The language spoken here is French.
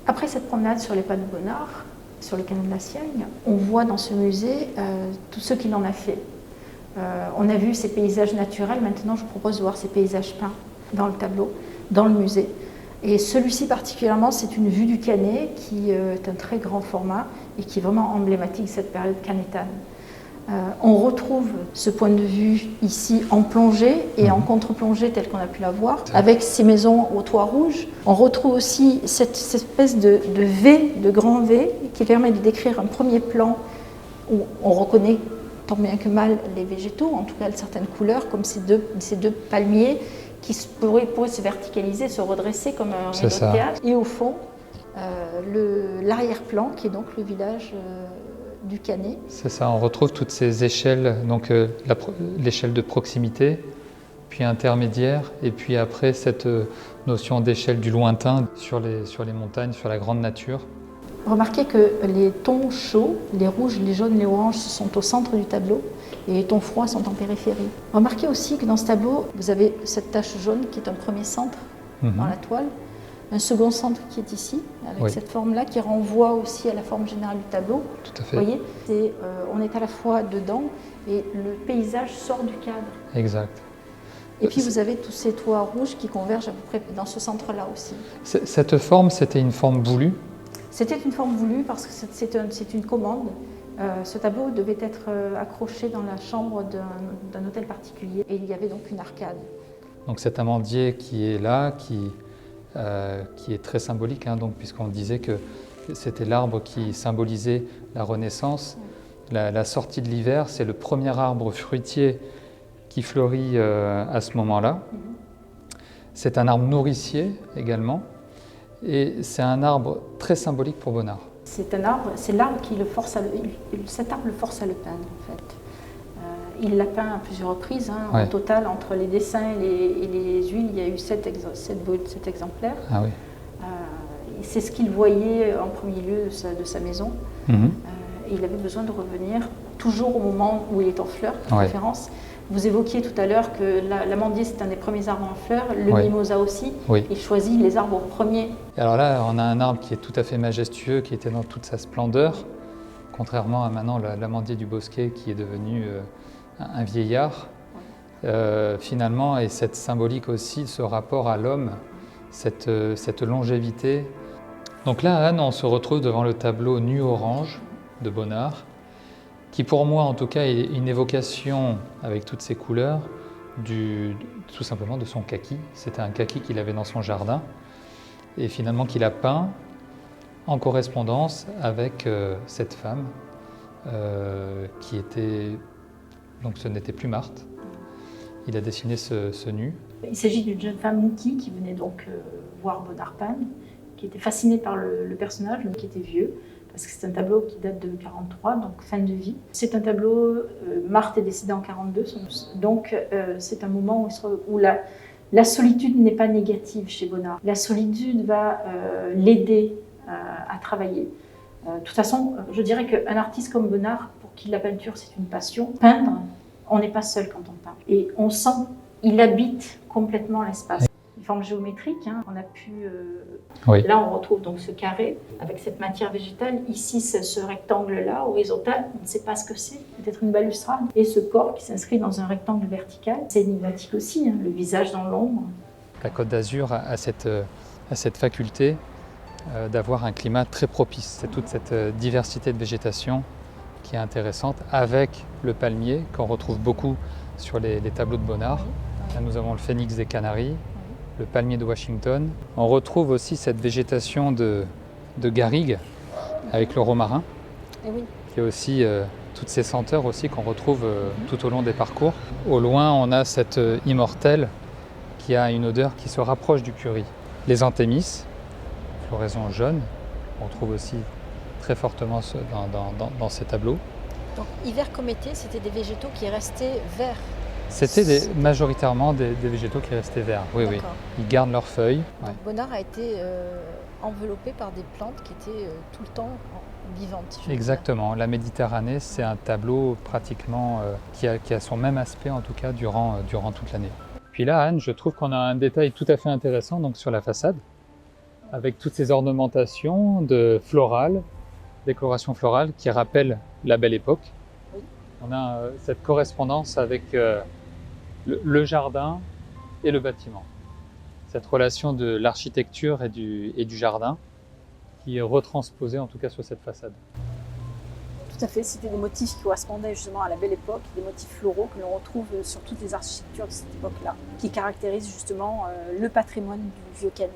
Après cette promenade sur les pas de Bonnard, sur le canal de la Siagne, on voit dans ce musée tout ce qu'il en a fait. On a vu ces paysages naturels, maintenant je vous propose de voir ces paysages peints dans le tableau, dans le musée. Et celui-ci particulièrement, c'est une vue du Canet qui est un très grand format et qui est vraiment emblématique de cette période canétane. On retrouve ce point de vue ici en plongée et en contre-plongée tel qu'on a pu la voir, avec ces maisons au toit rouge. On retrouve aussi cette espèce de V, de grand V, qui permet de décrire un premier plan où on reconnaît tant bien que mal les végétaux, en tout cas certaines couleurs, comme ces deux palmiers qui pourraient se verticaliser, se redresser comme un rideau de théâtre. Et au fond, l'arrière-plan qui est donc le village du Canet. C'est ça, on retrouve toutes ces échelles, donc l'échelle de proximité, puis intermédiaire, et puis après cette notion d'échelle du lointain sur les montagnes, sur la grande nature. Remarquez que les tons chauds, les rouges, les jaunes, les oranges sont au centre du tableau et les tons froids sont en périphérie. Remarquez aussi que dans ce tableau, vous avez cette tache jaune qui est un premier centre dans la toile, un second centre qui est ici, avec cette forme-là, qui renvoie aussi à la forme générale du tableau. Tout à fait. Vous voyez, on est à la fois dedans et le paysage sort du cadre. Exact. Et puis vous avez tous ces toits rouges qui convergent à peu près dans ce centre-là aussi. Cette forme, c'était une forme voulue? C'était une forme voulue parce que c'est une commande. Ce tableau devait être accroché dans la chambre d'un hôtel particulier et il y avait donc une arcade. Donc cet amandier qui est là, qui est très symbolique, donc, puisqu'on disait que c'était l'arbre qui symbolisait la Renaissance. La sortie de l'hiver, c'est le premier arbre fruitier qui fleurit à ce moment-là. C'est un arbre nourricier également. Et c'est un arbre très symbolique pour Bonnard. C'est l'arbre qui le force cet arbre le force à le peindre en fait. Il l'a peint à plusieurs reprises. Au total, entre les dessins et les huiles, il y a eu 7 exemplaires. Ah oui. C'est ce qu'il voyait en premier lieu de sa maison. Il avait besoin de revenir toujours au moment où il est en fleurs, de préférence. Vous évoquiez tout à l'heure que l'amandier, c'est un des premiers arbres en fleurs, le mimosa aussi. Il choisit les arbres premiers. Et alors là, on a un arbre qui est tout à fait majestueux, qui était dans toute sa splendeur, contrairement à maintenant l'amandier du bosquet qui est devenu un vieillard. Finalement, et cette symbolique aussi, ce rapport à l'homme, cette longévité. Donc là, à Anne, on se retrouve devant le tableau Nu orange de Bonnard, qui pour moi en tout cas est une évocation avec toutes ces couleurs tout simplement de son kaki. C'était un kaki qu'il avait dans son jardin et finalement qu'il a peint en correspondance avec cette femme qui était, donc ce n'était plus Marthe. Il a dessiné ce nu. Il s'agit d'une jeune femme Mouki qui venait donc voir Bonnard peindre, qui était fascinée par le personnage, mais qui était vieux. Parce que c'est un tableau qui date de 1943, donc fin de vie. C'est un tableau, Marthe est décédée en 1942, donc c'est un moment où la solitude n'est pas négative chez Bonnard. La solitude va l'aider à travailler. De toute façon, je dirais qu'un artiste comme Bonnard, pour qui la peinture c'est une passion, peindre, on n'est pas seul quand on peint. Et on sent, il habite complètement l'espace. Une forme géométrique, on a pu... Là, on retrouve donc ce carré avec cette matière végétale. Ici, ce rectangle-là, horizontal, on ne sait pas ce que c'est, peut-être une balustrade. Et ce corps qui s'inscrit dans un rectangle vertical, c'est énigmatique aussi, le visage dans l'ombre. La Côte d'Azur a cette faculté d'avoir un climat très propice. C'est toute cette diversité de végétation qui est intéressante, avec le palmier qu'on retrouve beaucoup sur les tableaux de Bonnard. Là, nous avons le phénix des Canaries, le palmier de Washington. On retrouve aussi cette végétation de garrigue avec le romarin, qui est aussi toutes ces senteurs aussi qu'on retrouve tout au long des parcours. Au loin, on a cette immortelle qui a une odeur qui se rapproche du curry. Les anthémis, floraison jaune, on trouve aussi très fortement dans ces tableaux. Donc hiver comme été, c'était des végétaux qui restaient verts. C'était majoritairement des végétaux qui restaient verts, oui. Ils gardent leurs feuilles. Bonnard a été enveloppé par des plantes qui étaient tout le temps vivantes. Exactement. La Méditerranée, c'est un tableau pratiquement qui a son même aspect, en tout cas, durant toute l'année. Puis là, Anne, je trouve qu'on a un détail tout à fait intéressant donc, sur la façade. avec toutes ces ornementations de florales, décorations florales qui rappellent la Belle Époque. Oui. On a cette correspondance avec le jardin et le bâtiment. Cette relation de l'architecture et du jardin qui est retransposée en tout cas sur cette façade. Tout à fait, c'était des motifs qui correspondaient justement à la Belle Époque, des motifs floraux que l'on retrouve sur toutes les architectures de cette époque-là, qui caractérisent justement le patrimoine du Vieux Cannet.